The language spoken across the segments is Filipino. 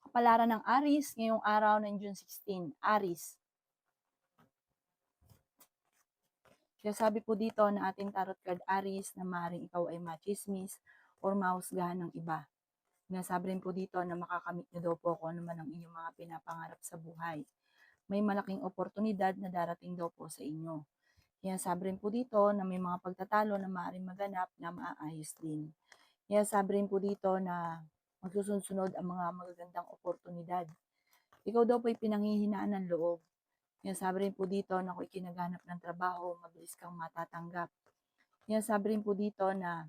Kapalaran ng Aries ngayong araw ng June 16. Aries. Kaya sabi po dito na ating tarot card Aries na maaaring ikaw ay machismis or mahusgahan ng iba. Sinasabi rin po dito na makakamit niyo daw po kung ano man ang inyong mga pinapangarap sa buhay. May malaking oportunidad na darating daw po sa inyo. Kaya sabi rin po dito na may mga pagtatalo na maaaring maganap na maaayos din. Kaya sabi rin po dito na magsusunod ang mga magagandang oportunidad. Ikaw daw po ay pinanghihinaan ng loob. Kaya sabi rin po dito na kung ikinaghanap ng trabaho, mabilis kang matatanggap. Kaya sabi rin po dito na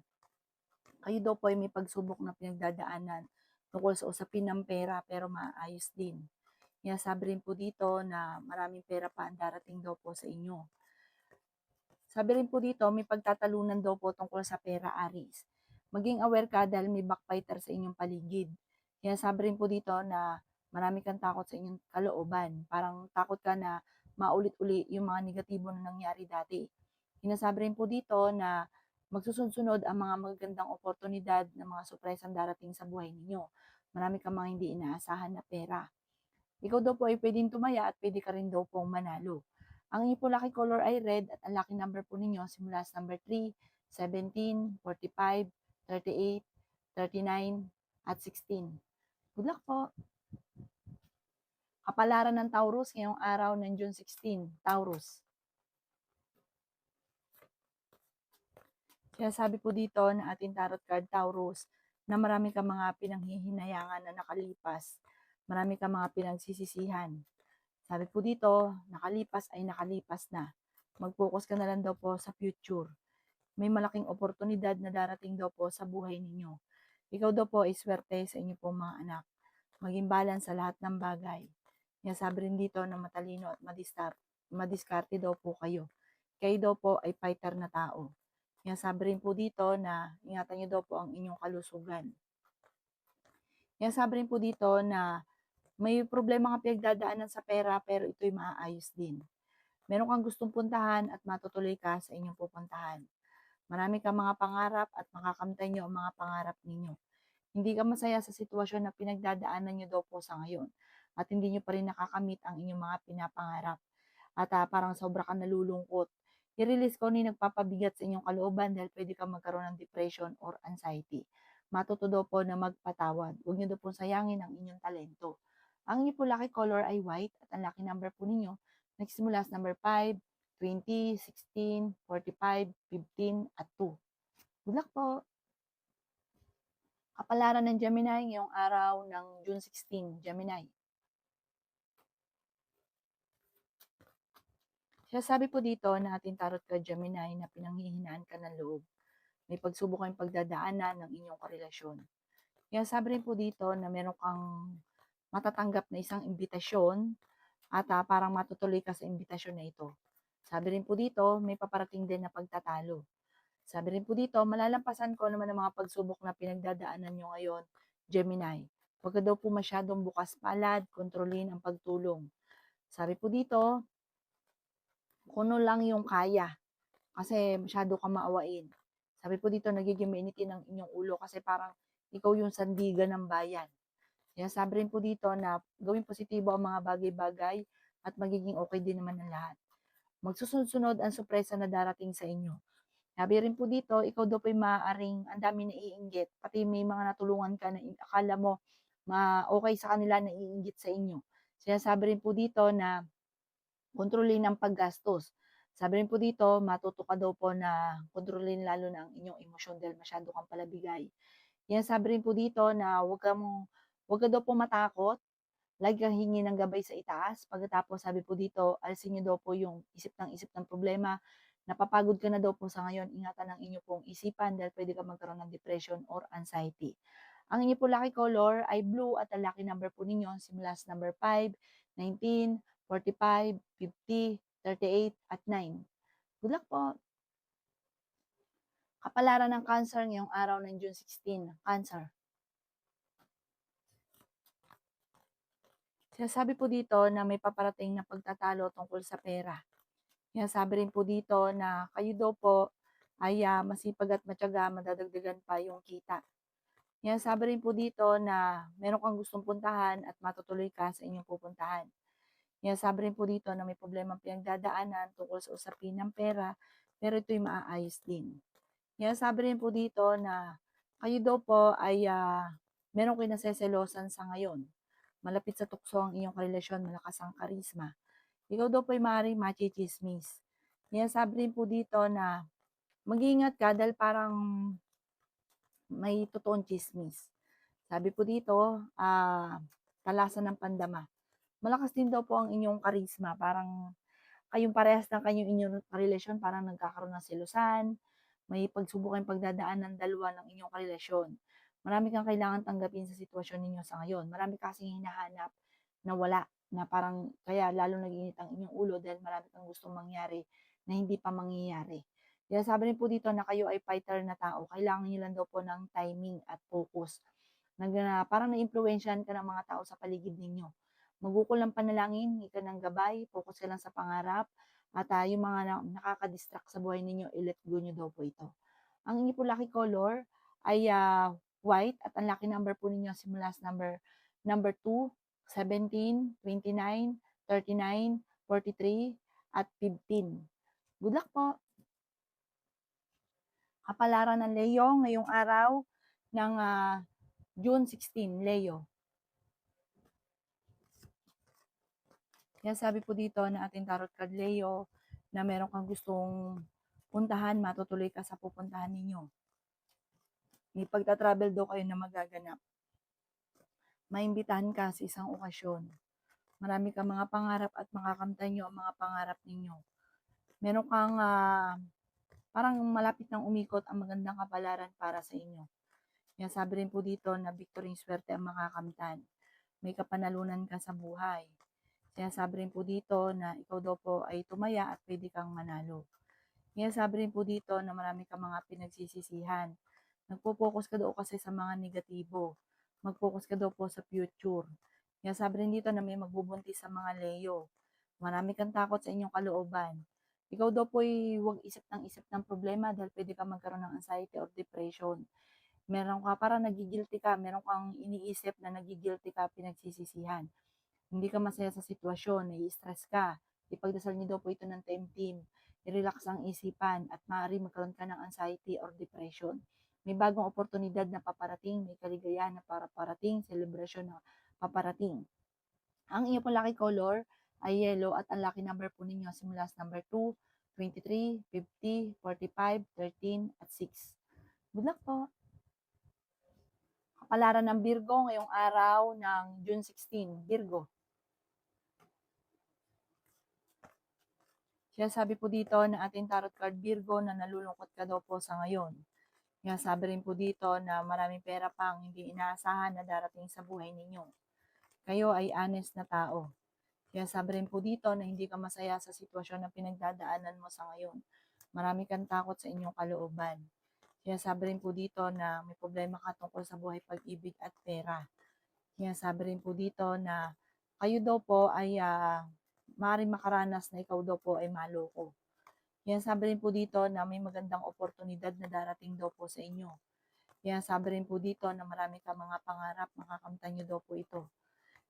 kayo daw po ay may pagsubok na pinagdadaanan tungkol sa usapin ng pera pero maayos din. Kaya sabi rin po dito na maraming pera pa ang darating daw po sa inyo. Sabi rin po dito, may pagtatalunan daw po tungkol sa pera, Aries. Maging aware ka dahil may backbiter sa inyong paligid. Kaya sabi rin po dito na marami kang takot sa inyong kalooban. Parang takot ka na maulit-uli yung mga negatibo na nangyari dati. Sinasabi rin po dito na magsusunod ang mga magagandang oportunidad ng mga surpresang darating sa buhay ninyo. Marami kang mga hindi inaasahan na pera. Ikaw daw po ay pwedeng tumaya at pwede ka rin daw pong manalo. Ang inyo po lucky color ay red at ang lucky number po ninyo simula sa number 3, 17, 45, 38, 39, at 16. Good luck po! Kapalaran ng Taurus ngayong araw ng June 16. Taurus. Kaya sabi po dito na ating tarot card Taurus na marami kang mga pinanghihinayangan na nakalipas. Marami kang mga pinagsisisihan. Sabi po dito, nakalipas ay nakalipas na. Mag-focus ka na lang daw po sa future. May malaking oportunidad na darating daw po sa buhay ninyo. Ikaw daw po ay swerte sa inyo pong mga anak. Maging balance sa lahat ng bagay. Kaya sabi rin dito na matalino at madiskarte daw po kayo. Kayo daw po ay fighter na tao. Kaya sabi rin po dito na ingatan niyo daw po ang inyong kalusugan. Kaya sabi rin po dito na may problema kang pinagdadaanan sa pera pero ito'y maaayos din. Meron kang gustong puntahan at matutuloy ka sa inyong pupuntahan. Marami kang mga pangarap at makakamtan niyo ang mga pangarap ninyo. Hindi ka masaya sa sitwasyon na pinagdadaanan niyo daw po sa ngayon at hindi niyo pa rin nakakamit ang inyong mga pinapangarap at parang sobra kang nalulungkot. I-release ko ni nagpapabigat sa inyong kalooban dahil pwede kang magkaroon ng depression or anxiety. Matuto daw po na magpatawad. Huwag niyo daw po sayangin ang inyong talento. Ang inyong po lucky color ay white at ang lucky number po ninyo nagsimula sa number 5, 20, 16, 45, 15, at 2. Good luck po! Kapalaran ng Gemini ngayong araw ng June 16, Gemini. Kaya sabi po dito na ating tarot card Gemini na pinanghihinaan ka ng loob. May pagsubok kayong pagdadaanan ng inyong karelasyon. Kaya sabi rin po dito na meron kang matatanggap na isang imbitasyon at parang matutuloy ka sa imbitasyon na ito. Sabi rin po dito, may paparating din na pagtatalo. Sabi rin po dito, malalampasan ko naman ang mga pagsubok na pinagdadaanan nyo ngayon, Gemini. Huwag ka daw po masyadong bukas palad, kontrolin ang pagtulong. Sabi po dito, kuno lang yung kaya kasi masyado kang maawain. Sabi po dito, nagiging mainitin ang inyong ulo kasi parang ikaw yung sandigan ng bayan. Kaya sabi rin po dito na gawing positibo ang mga bagay-bagay at magiging okay din naman ang lahat. Magsusunod ang sorpresa na darating sa inyo. Sabi rin po dito, ikaw daw po'y maaaring ang dami naiinggit, pati may mga natulungan ka na akala mo okay sa kanila, naiinggit sa inyo. Kaya sabi rin po dito na kontrolin ang paggastos. Sabi rin po dito, matuto ka daw po na kontrolin lalo na ang inyong emosyon dahil masyado kang palabigay. Yan sabi rin po dito na wag ka daw po matakot, lagi kang hingi ng gabay sa itaas. Pagkatapos sabi po dito, alisin niyo daw po yung isip ng problema. Napapagod ka na daw po sa ngayon, ingatan ang inyo pong isipan dahil pwede ka magkaroon ng depression or anxiety. Ang inyo po lucky color ay blue at ang lucky number po ninyo simula sa number 5, 19, 45, 50, 38, at 9. Good luck po! Kapalaran ng Cancer ngayong araw ng June 16. Cancer. Sinasabi po dito na may paparating na pagtatalo tungkol sa pera. Kaya sabi rin po dito na kayo daw po ay masipag at matyaga, madadagdagan pa yung kita. Yan, sabi rin po dito na meron kang gustong puntahan at matutuloy ka sa inyong pupuntahan. Yan, sabi rin po dito na may problemang pinagdadaanan tungkol sa usapin ng pera, pero ito'y maaayos din. Yan, sabi rin po dito na kayo daw po ay meron kayo naseselosan sa ngayon. Malapit sa tukso ang inyong karelasyon, malakas ang karisma. Ikaw daw po ay maaaring machichismis. Yan, sabi rin po dito na mag-iingat ka dahil parang may totoong chismis. Sabi po dito, talasan ng pandama. Malakas din daw po ang inyong karisma, parang kayong parehas ng inyong karelasyon parang nagkakaroon ng selusan, may pagsubok kayong pagdadaan ng dalawa ng inyong karelasyon. Marami kang kailangan tanggapin sa sitwasyon ninyo sa ngayon. Marami kasing hinahanap na wala, na parang kaya lalo nag-init ang inyong ulo dahil marami kang gustong mangyari na hindi pa mangyayari. Kaya sabi rin po dito na kayo ay fighter na tao. Kailangan nyo lang daw po ng timing at focus. Parang na-impluwensyahan ka ng mga tao sa paligid ninyo. Magukol ng panalangin, hingi ka ng gabay, focus ka lang sa pangarap, at yung mga nakaka-distract sa buhay ninyo, i-let go nyo daw po ito. Ang inyo po lucky color ay white at ang lucky number po ninyo simula sa number 2, 17, 29, 39, 43, at 15. Good luck po! Kapalaran ng Leo ngayong araw ng June 16, Leo. Kaya sabi po dito na ating tarot card Leo na meron kang gustong puntahan, matutuloy ka sa pupuntahan ninyo. May pagta-travel daw kayo na magaganap. Maimbitahan ka sa isang okasyon. Marami kang mga pangarap at makakamtan nyo ang mga pangarap ninyo. Meron kang parang malapit nang umikot ang magandang kapalaran para sa inyo. Kaya sabi rin po dito na victory swerte ang makakamtan. May kapanalunan ka sa buhay. Kaya sabi rin po dito na ikaw daw po ay tumaya at pwede kang manalo. Kaya sabi rin po dito na marami kang mga pinagsisisihan. Nagpo-focus ka daw kasi sa mga negatibo. Mag-focus ka daw po sa future. Kaya sabi rin dito na may magbubuntis sa mga Leo. Marami kang takot sa inyong kalooban. Ikaw daw po ay huwag isip ng problema dahil pwede ka magkaroon ng anxiety or depression. Meron ka, parang nagigilty ka, meron kang iniisip na nagigilty ka, pinagsisisihan. Hindi ka masaya sa sitwasyon, nai-stress ka. Ipagdasal niyo daw po ito ng team. I-relax ang isipan at maaari magkaroon ka ng anxiety or depression. May bagong oportunidad na paparating, may kaligayahan na parating, celebration na paparating. Ang iyo pong lucky color ay yellow at ang lucky number po ninyo simula sa number 2, 23, 50, 45, 13, at 6. Good luck po! Kapalaran ng Virgo ngayong araw ng June 16, Virgo. Kaya sabi po dito na ating tarot card Virgo na nalulungkot ka daw po sa ngayon. Kaya sabi rin po dito na maraming pera pang hindi inaasahan na darating sa buhay ninyo. Kayo ay honest na tao. Kaya sabi rin po dito na hindi ka masaya sa sitwasyon na pinagdadaanan mo sa ngayon. Marami kang takot sa inyong kalooban. Kaya sabi rin po dito na may problema ka tungkol sa buhay, pag-ibig at pera. Kaya sabi rin po dito na kayo daw po ay maaaring makaranas na ikaw daw po ay maloko. Kaya sabi rin po dito na may magandang oportunidad na darating daw po sa inyo. Kaya sabi rin po dito na marami ka mga pangarap, makakamtan nyo daw po ito.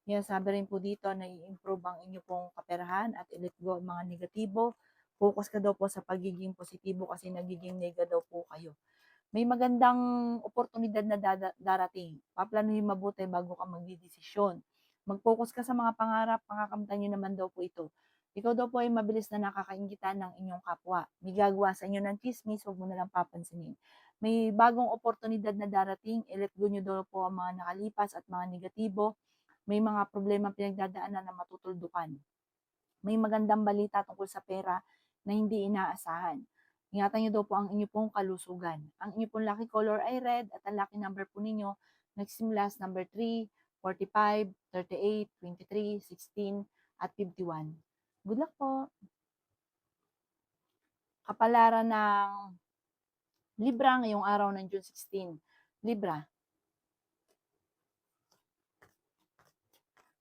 Kaya sabi rin po dito na i-improve ang inyo pong kaperahan at i-let go ang mga negatibo. Focus ka daw po sa pagiging positibo kasi nagiging nega daw po kayo. May magandang oportunidad na darating. Paplanuhin mabuti bago ka magdidesisyon. Mag-focus ka sa mga pangarap, makakamtan nyo naman daw po ito. Ikaw daw po ay mabilis na nakakaingitan ng inyong kapwa. May gagawa sa inyo ng chismis, huwag mo na lang papansinin. May bagong oportunidad na darating, i-let go nyo daw po ang mga nakalipas at mga negatibo. May mga problema pinagdadaanan na matutuldukan. May magandang balita tungkol sa pera na hindi inaasahan. Ingatan niyo daw po ang inyo pong kalusugan. Ang inyo pong lucky color ay red at ang lucky number po ninyo nagsimula sa number 3, 45, 38, 23, 16, at 51. Good luck po! Kapalaran ng Libra ngayong araw ng June 16. Libra.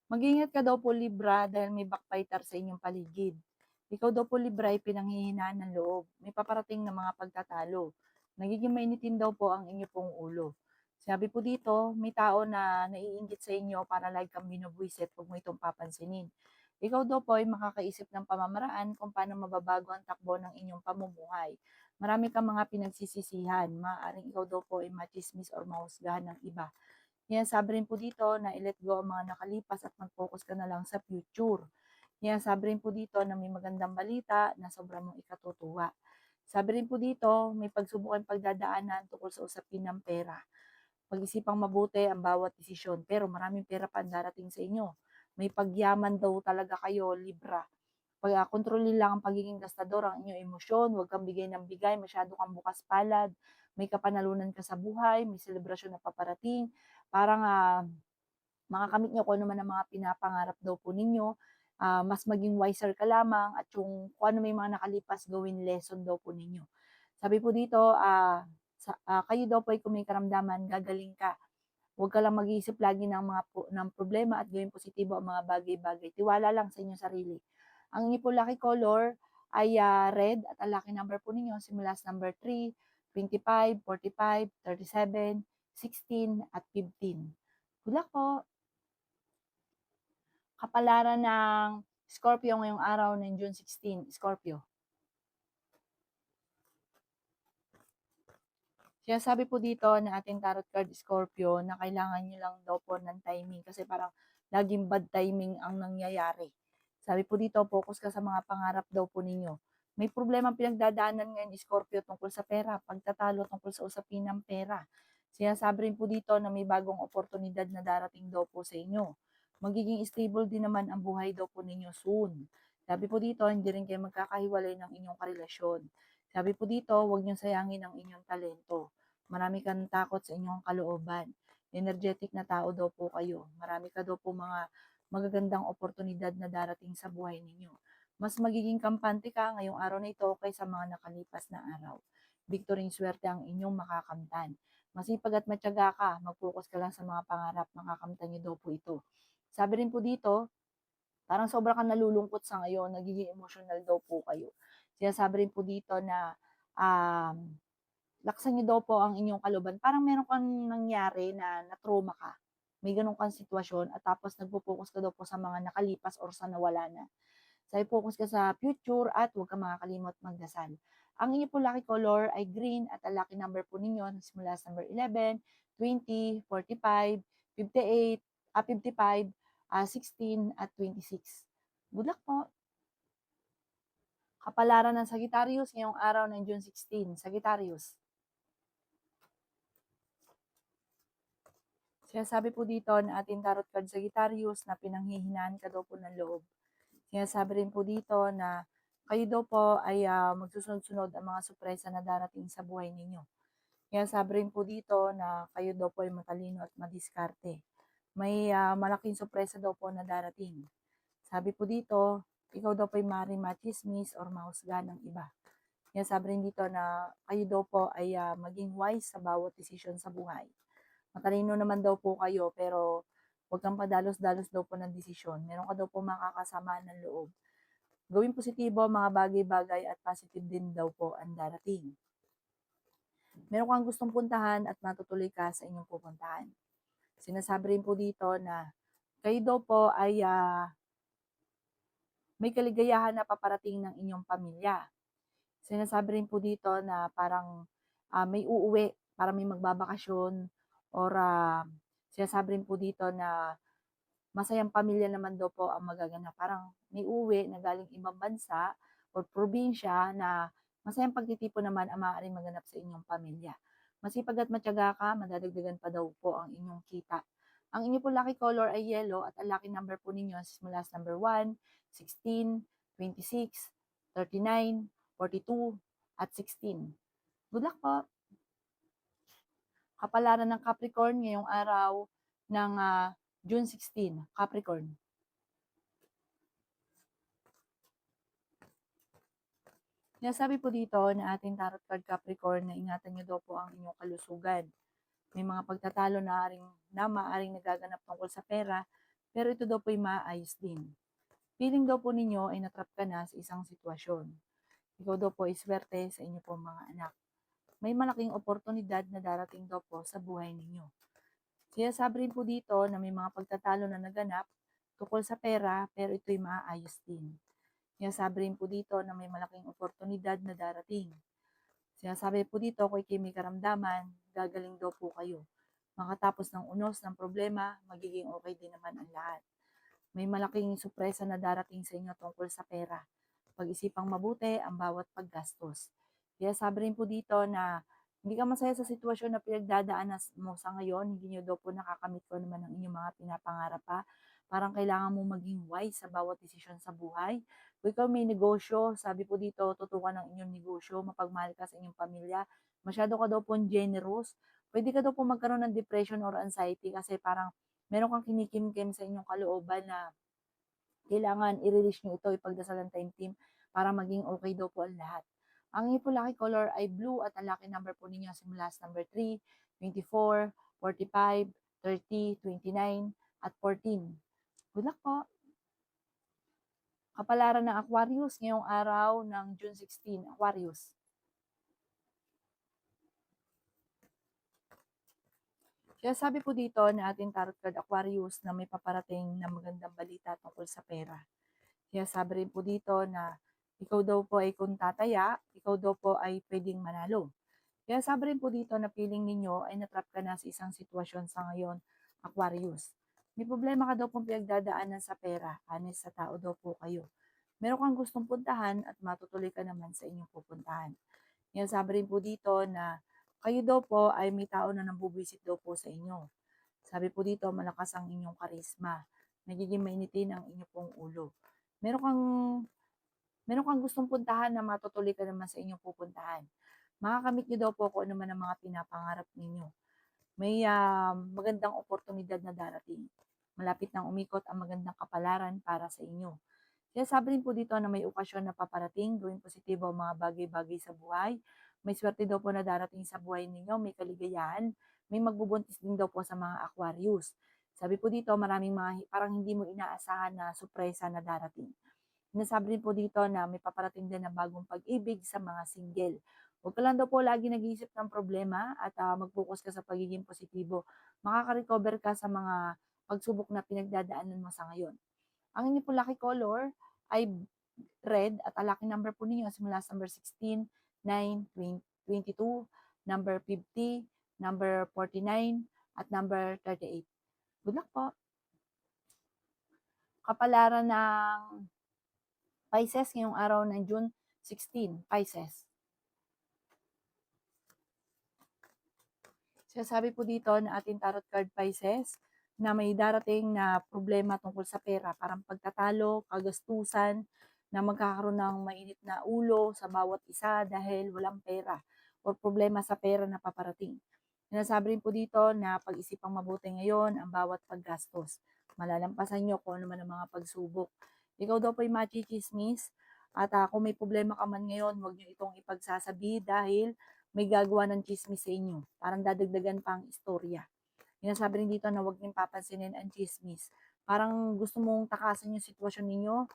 Mag-ingat ka daw po Libra dahil may backbiter sa inyong paligid. Ikaw daw po Libra ay pinanghihinaan ng loob. May paparating na mga pagtatalo. Nagiging mainitin daw po ang inyo pong ulo. Sabi po dito, may tao na naiinggit sa inyo para lagi kang binubwisit, huwag mo itong papansinin. Ikaw daw po ay makakaisip ng pamamaraan kung paano mababago ang takbo ng inyong pamumuhay. Marami kang mga pinagsisisihan. Maaaring ikaw daw po ay machismis or mahusgahan ng iba. Yan, sabi rin po dito na i-let go ang mga nakalipas at mag-focus ka na lang sa future. Yan, sabi rin po dito na may magandang balita na sobrang mong ikatutuwa. Sabi rin po dito, may pagsubok ang pagdadaanan tungkol sa usapin ng pera. Pag-isipang mabuti ang bawat desisyon, pero maraming pera pa ang darating sa inyo. May pagyaman daw talaga kayo, Libra. Kontrolin lang ang pagiging gastador, ang inyong emosyon, huwag kang bigay ng bigay, masyado kang bukas palad, may kapanalunan ka sa buhay, may selebrasyon na paparating, parang makakamit niyo kung ano man ang mga pinapangarap daw po ninyo, mas maging wiser ka lamang at yung kung ano may mga nakalipas gawin lesson daw po ninyo. Sabi po dito, kayo daw po ay kung may karamdaman, gagaling ka. Huwag ka lang mag-iisip lagi ng problema at gawing positibo ang mga bagay-bagay. Tiwala lang sa inyong sarili. Ang inyo po lucky color ay red at ang lucky number po ninyo simula sa number 3, 25, 45, 37, 16 at 15. Good luck po! Kapalaran ng Scorpio ngayong araw ng June 16, Scorpio. Sinasabi po dito na ating tarot card Scorpio na kailangan nyo lang daw po ng timing kasi parang laging bad timing ang nangyayari. Sabi po dito, focus ka sa mga pangarap daw po ninyo. May problema pinagdadaanan ngayon Scorpio tungkol sa pera, pagtatalo tungkol sa usapin ng pera. Sinasabi rin po dito na may bagong oportunidad na darating daw po sa inyo. Magiging stable din naman ang buhay daw po ninyo soon. Sabi po dito, hindi rin kayo magkakahiwalay ng inyong karelasyon. Sabi po dito, huwag niyong sayangin ang inyong talento. Marami kang takot sa inyong kalooban. Energetic na tao daw po kayo. Marami ka daw po mga magagandang oportunidad na darating sa buhay ninyo. Mas magiging kampante ka ngayong araw na ito kaysa mga nakalipas na araw. Victory swerte ang inyong makakamtan. Masipag at matyaga ka, mag-focus ka lang sa mga pangarap, makakamtan niyo daw po ito. Sabi rin po dito, parang sobra kang nalulungkot sa ngayon, nagiging emotional daw po kayo. Sinasabi rin po dito na um, laksan niyo daw po ang inyong kalooban. Parang meron kang nangyari na na-trauma ka. May ganun kang sitwasyon at tapos nagpo-focus ka daw po sa mga nakalipas or sa nawala na. Sabi focus ka sa future at huwag kang makakalimot magdasal. Ang inyo po lucky color ay green at ang lucky number po ninyo simula sa number 11, 20, 45, 58, 55, 16 at 26. Good luck po! Kapalaran ng Sagittarius ngayong araw ng June 16. Sagittarius. Sinasabi po dito na ating tarot card Sagittarius na pinanghihinaan ka daw po ng loob. Sinasabi rin po dito na kayo daw po ay magsusunod-sunod ang mga sorpresa na darating sa buhay ninyo. Sinasabi rin po dito na kayo daw po ay matalino at madiskarte. May malaking sorpresa daw po na darating. Sabi po dito, ikaw daw po ay maaaring machismis or mahusgahan ng iba. Sinasabi rin dito na kayo daw po ay maging wise sa bawat desisyon sa buhay. Matalino naman daw po kayo pero huwag kang padalos-dalos daw po ng desisyon. Meron ka daw po makakasama ng loob. Gawing positibo mga bagay-bagay at positive din daw po ang darating. Meron kang gustong puntahan at matutuloy ka sa inyong pupuntahan. Sinasabi rin po dito na kayo daw po ay may kaligayahan na paparating ng inyong pamilya. Sinasabi rin po dito na parang may uuwi para may magbabakasyon or sinasabi rin po dito na masayang pamilya naman daw po ang magaganap. Parang may uuwi na galing ibang bansa or probinsya na masayang pagtitipon naman ang maaaring maganap sa inyong pamilya. Masipag at matyaga ka, madadagdagan pa daw po ang inyong kita. Ang inyo po lucky color ay yellow at ang lucky number po ninyo simula sa number 1, 16, 26, 39, 42, at 16. Good luck po! Kapalaran ng Capricorn ngayong araw ng June 16, Capricorn. Sinasabi po dito na ating tarot card Capricorn na ingatan niyo daw po ang inyong kalusugan. May mga pagtatalo na maaring nagaganap tungkol sa pera, pero ito daw po ay maayos din. Feeling daw po ninyo ay natrap ka na sa isang sitwasyon. Ikaw daw po ay swerte sa inyo po mga anak. may malaking oportunidad na darating daw po sa buhay ninyo. Sinasabi rin po dito na may mga pagtatalo na naganap tungkol sa pera pero ito'y maaayos din. Sinasabi rin po dito na may malaking oportunidad na darating. Sinasabi po dito kung ika'y may karamdaman, gagaling daw po kayo. Makatapos ng unos ng problema, magiging okay din naman ang lahat. May malaking sorpresa na darating sa inyo tungkol sa pera. Pag-isipang mabuti ang bawat paggastos. Kaya sabi rin po dito na hindi ka masaya sa sitwasyon na pinagdadaanan mo sa ngayon, hindi nyo daw po nakakamit ko naman ang inyong mga pinapangarap pa. Parang kailangan mo maging wise sa bawat desisyon sa buhay. Kung ikaw may negosyo, sabi po dito, tutukan ng inyong negosyo, mapagmahal ka sa inyong pamilya, masyado ka daw po generous, pwede ka daw po magkaroon ng depression or anxiety kasi parang meron kang kinikimkim sa inyong kalooban na kailangan i-release nyo ito, ipagdasalan time team para maging okay daw po ang lahat. Ang inyo po lucky color ay blue at ang lucky number po ninyo simula sa number 3, 24, 45, 30, 29, at 14. Good luck po! Kapalaran ng Aquarius ngayong araw ng June 16, Aquarius. Kaya sabi po dito na ating tarot card Aquarius na may paparating na magandang balita tungkol sa pera. Kaya sabi rin po dito na ikaw daw po ay kung tataya, ikaw daw po ay pwedeng manalo. Kaya sabi rin po dito na feeling ninyo ay natrap ka na sa isang sitwasyon sa ngayon, Aquarius. May problema ka daw pong pinagdadaanan sa pera, honest sa tao daw po kayo. Meron kang gustong puntahan at matutuloy ka naman sa inyong pupuntahan. Kaya sabi rin po dito na kayo daw po ay may tao na nambubuisit daw po sa inyo. Sabi po dito, malakas ang inyong karisma. Nagiging mainitin ang inyong pong ulo. Meron kang, meron kang gustong puntahan na matutuloy ka naman sa inyong pupuntahan. Makakamit niyo daw po kung ano man ang mga pinapangarap ninyo. May magandang oportunidad na darating. Malapit nang umikot ang magandang kapalaran para sa inyo. Kaya sabi rin po dito na may okasyon na paparating, gawing positibo ang mga bagay-bagay sa buhay. May swerte daw po na darating sa buhay ninyo, may kaligayahan, may magbubuntis din daw po sa mga Aquarius. Sabi po dito, maraming mga parang hindi mo inaasahan na sorpresa na darating. Sinasabi rin po dito na may paparating din na bagong pag-ibig sa mga single. Huwag ka lang daw po lagi nag-iisip ng problema at mag-focus ka sa pagiging positibo. Makaka-recover ka sa mga pagsubok na pinagdadaanan mo sa ngayon. Ang inyo po lucky color ay red at ang lucky number po ninyo simula sa number 16, 9, 20, 22, number 50, number 49, at number 38. Good luck po! Kapalaran ng Pisces ngayong araw ng June 16, Pisces. Sinasabi po dito na ating tarot card Pisces na may darating na problema tungkol sa pera, parang pagtatalo, kagastusan, na magkakaroon ng mainit na ulo sa bawat isa dahil walang pera o problema sa pera na paparating. Sinasabi rin po dito na pag-isipang mabuti ngayon ang bawat paggastos. Malalampasan nyo kung ano man ang mga pagsubok. Ikaw daw po ay machichismis at kung may problema ka man ngayon, huwag nyo itong ipagsasabi dahil may gagawa ng chismis sa inyo. Parang dadagdagan pa ang istorya. Sinasabi rin dito na huwag niyong papansinin ang chismis. Parang gusto mong takasan yung sitwasyon ninyo.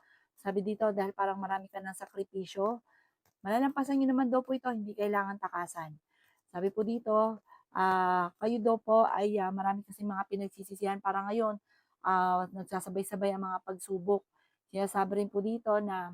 Sabi dito, dahil parang marami ka ng sakripisyo, malalampasan nyo naman daw po ito, hindi kailangan takasan. Sabi po dito, kayo daw po ay marami kasi mga pinagsisisihan para ngayon, nagsasabay-sabay ang mga pagsubok. Sinasabi rin po dito na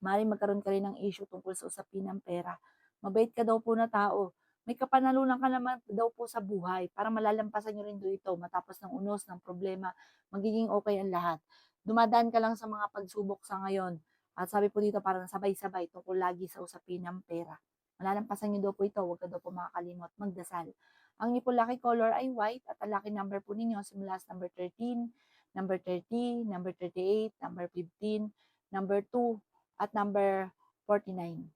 maaaring magkaroon ka rin ng issue tungkol sa usapin ng pera. Mabait ka daw po na tao. May kapanalunan ka naman daw po sa buhay para malalampasan nyo rin ito matapos ng unos, ng problema, magiging okay ang lahat. Dumadaan ka lang sa mga pagsubok sa ngayon. At sabi po dito parang sabay-sabay tungkol lagi sa usapin ng pera. Malalampasan nyo daw po ito, huwag ka daw po makakalimot magdasal. Ang inyo po lucky color ay white at ang lucky number po ninyo simula sa number 13, number 30, number 38, number 15, number 2, at number 49.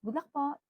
Good luck po!